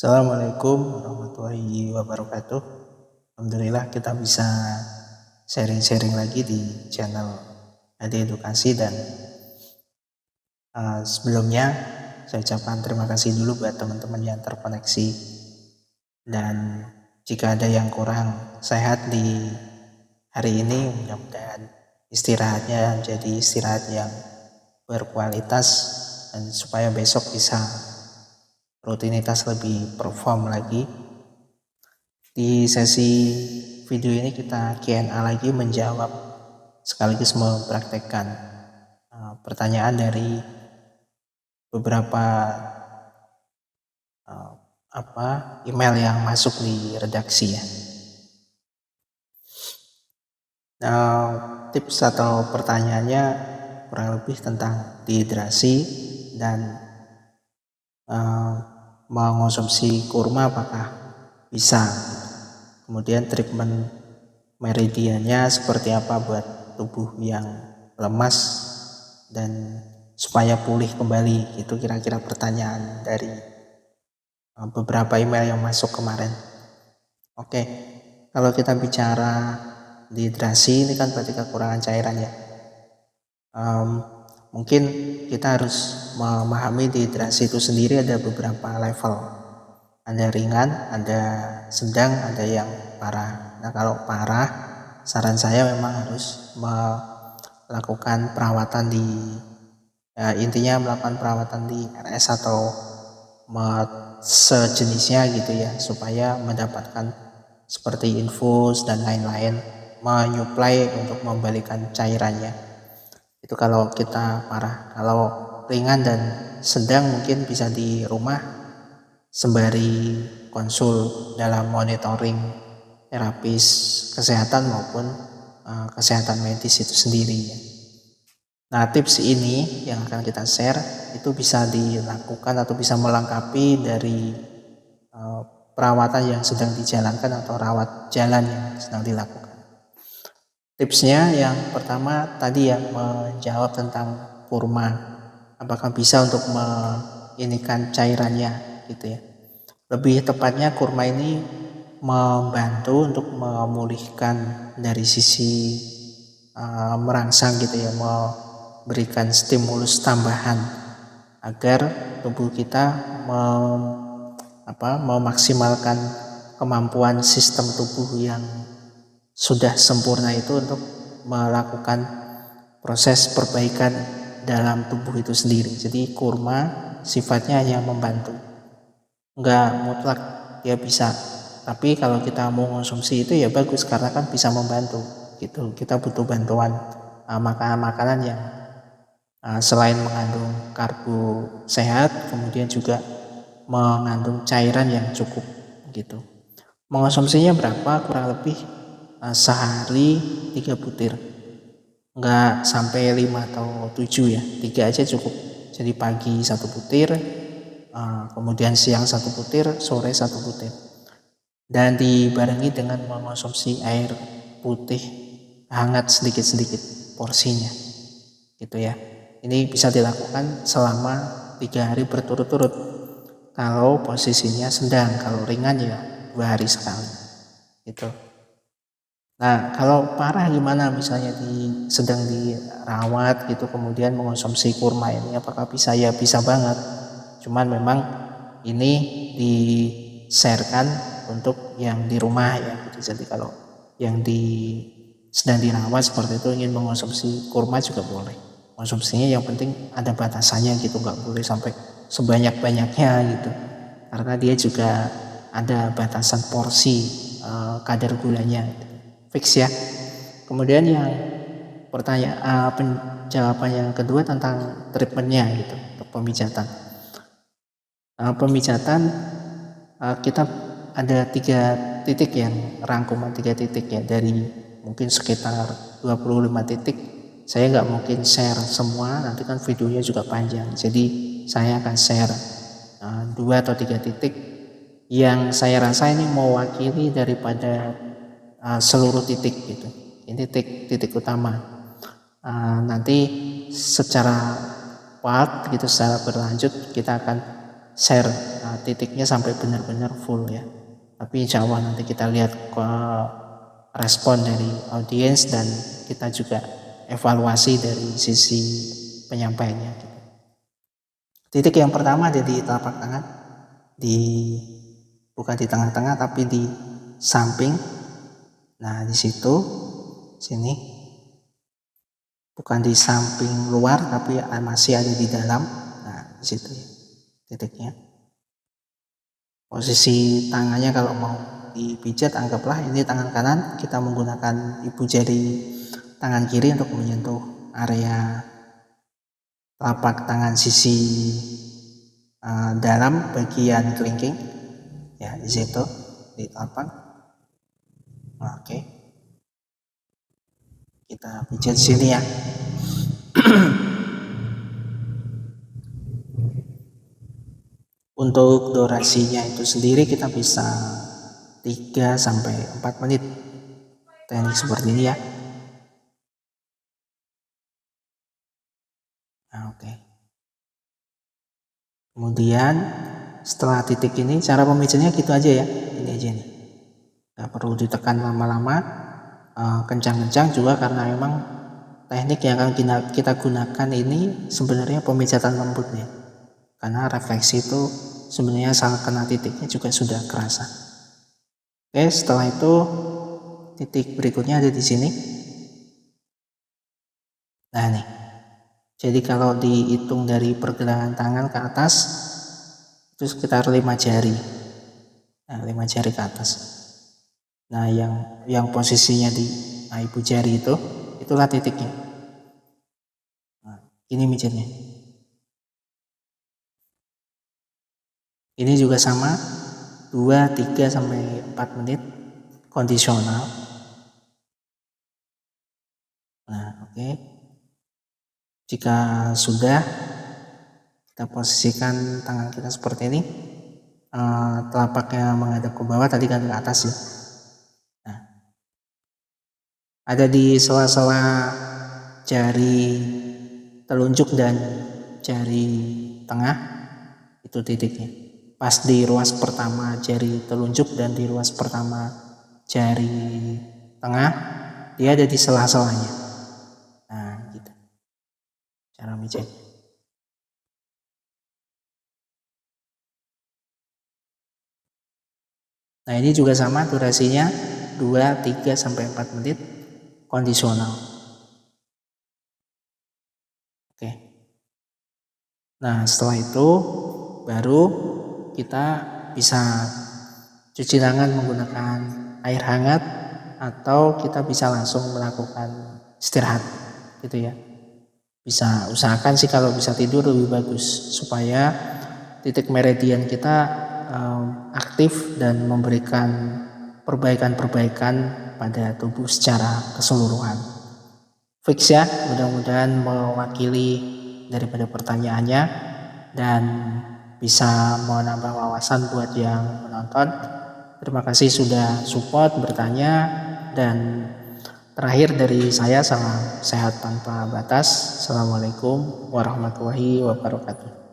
Assalamualaikum warahmatullahi wabarakatuh. Alhamdulillah kita bisa sharing-sharing lagi di channel Adi Edukasi dan sebelumnya saya ucapkan terima kasih dulu buat teman-teman yang terkoneksi, dan jika ada yang kurang sehat di hari ini, mudah-mudahan istirahatnya menjadi istirahat yang berkualitas dan supaya besok bisa rutinitas lebih perform lagi. Di sesi video ini kita Q&A lagi, menjawab sekaligus mempraktekkan pertanyaan dari beberapa email yang masuk di redaksi ya. Tips atau pertanyaannya kurang lebih tentang dehidrasi dan mengonsumsi kurma apakah bisa, kemudian treatment meridiannya seperti apa buat tubuh yang lemas dan supaya pulih kembali. Itu kira-kira pertanyaan dari beberapa email yang masuk kemarin. Oke, kalau kita bicara dehidrasi ini kan berarti kekurangan cairan ya. Mungkin kita harus memahami dehidrasi itu sendiri ada beberapa level. Ada ringan, ada sedang, ada yang parah. Nah, kalau parah, saran saya memang harus melakukan perawatan intinya melakukan perawatan di RS atau sejenisnya gitu ya, supaya mendapatkan seperti infus dan lain-lain, menyuplai untuk membalikan cairannya. Itu kalau kita parah. Kalau ringan dan sedang mungkin bisa di rumah sembari konsul dalam monitoring terapis kesehatan maupun kesehatan medis itu sendiri ya. Nah, tips ini yang akan kita share itu bisa dilakukan atau bisa melengkapi dari perawatan yang sedang dijalankan atau rawat jalan yang sedang dilakukan. Tipsnya yang pertama tadi ya, menjawab tentang kurma, apakah bisa untuk menginikan cairannya gitu ya. Lebih tepatnya kurma ini membantu untuk memulihkan dari sisi merangsang gitu ya, memberikan stimulus tambahan agar tubuh kita memaksimalkan kemampuan sistem tubuh yang sudah sempurna itu untuk melakukan proses perbaikan dalam tubuh itu sendiri. Jadi kurma sifatnya hanya membantu, nggak mutlak dia bisa, tapi kalau kita mau konsumsi itu ya bagus karena kan bisa membantu gitu. Kita butuh bantuan makanan-makanan yang selain mengandung karbo sehat, kemudian juga mengandung cairan yang cukup gitu. Mengonsumsinya berapa? Kurang lebih sehari 3 butir, nggak sampai 5 atau 7 ya, 3 aja cukup. Jadi pagi 1 butir, kemudian siang 1 butir, sore 1 butir, dan dibarengi dengan mengonsumsi air putih hangat sedikit-sedikit porsinya gitu ya. Ini bisa dilakukan selama 3 hari berturut-turut kalau posisinya sedang. Kalau ringan ya 2 hari sekali gitu. Nah, kalau parah gimana, misalnya sedang dirawat gitu kemudian mengonsumsi kurma ini, apakah bisa? Ya bisa banget, cuman memang ini di-sharekan untuk yang di rumah ya gitu. Jadi kalau yang sedang dirawat seperti itu ingin mengonsumsi kurma juga boleh, konsumsinya yang penting ada batasannya gitu, nggak boleh sampai sebanyak-banyaknya gitu, karena dia juga ada batasan porsi kadar gulanya gitu. Fix ya. Kemudian yang jawaban yang kedua tentang treatmentnya gitu, untuk pemijatan. Pemijatan kita ada 3 titik yang rangkuman 3 titik ya, dari mungkin sekitar 25 titik. Saya nggak mungkin share semua, nanti kan videonya juga panjang. Jadi saya akan share 2 atau 3 titik yang saya rasa ini mewakili daripada seluruh titik gitu. Ini titik utama. Nanti secara part gitu, secara berlanjut kita akan share titiknya sampai benar-benar full ya. Tapi insya Allah nanti kita lihat ke respon dari audiens dan kita juga evaluasi dari sisi penyampaiannya gitu. Titik yang pertama ada di telapak tangan, bukan di tengah-tengah tapi di samping. Nah di situ, sini, bukan di samping luar tapi masih ada di dalam. Nah di situ ya titiknya. Posisi tangannya kalau mau dipijat, anggaplah ini tangan kanan, kita menggunakan ibu jari tangan kiri untuk menyentuh area telapak tangan sisi dalam bagian kelingking ya, di situ di telapak. Oke, kita pijat sini ya. Untuk durasinya itu sendiri kita bisa 3 sampai 4 menit teknik seperti ini ya. Nah, oke. Kemudian setelah titik ini cara pemijatnya gitu aja ya, ini aja nih, nggak perlu ditekan lama-lama, kencang-kencang juga, karena memang teknik yang akan kita gunakan ini sebenarnya pemijatan lembutnya, karena refleksi itu sebenarnya saat kena titiknya juga sudah kerasa. Oke, setelah itu titik berikutnya ada di sini. Nah nih, jadi kalau dihitung dari pergelangan tangan ke atas itu sekitar 5 jari. Nah 5 jari ke atas. Nah yang posisinya di ibu jari itu, itulah titiknya. Nah, ini mijitnya. Ini juga sama, 2, 3 sampai 4 menit kondisional. Nah oke. Jika sudah, kita posisikan tangan kita seperti ini, telapaknya menghadap ke bawah, tadi kan ke atas ya. Nah, ada di sela-sela jari telunjuk dan jari tengah, itu titiknya. Pas di ruas pertama jari telunjuk dan di ruas pertama jari tengah, dia ada di sela-selanya. Nah gitu cara mijat. Nah ini juga sama, durasinya 2, 3 sampai 4 menit kondisional. Oke. Nah setelah itu baru kita bisa cuci tangan menggunakan air hangat, atau kita bisa langsung melakukan istirahat gitu ya. Bisa usahakan sih kalau bisa tidur lebih bagus, supaya titik meridian kita aktif dan memberikan perbaikan-perbaikan pada tubuh secara keseluruhan. Fix ya, mudah-mudahan mewakili daripada pertanyaannya dan bisa menambah wawasan buat yang menonton. Terima kasih sudah support bertanya, dan terakhir dari saya, salam sehat tanpa batas. Assalamualaikum warahmatullahi wabarakatuh.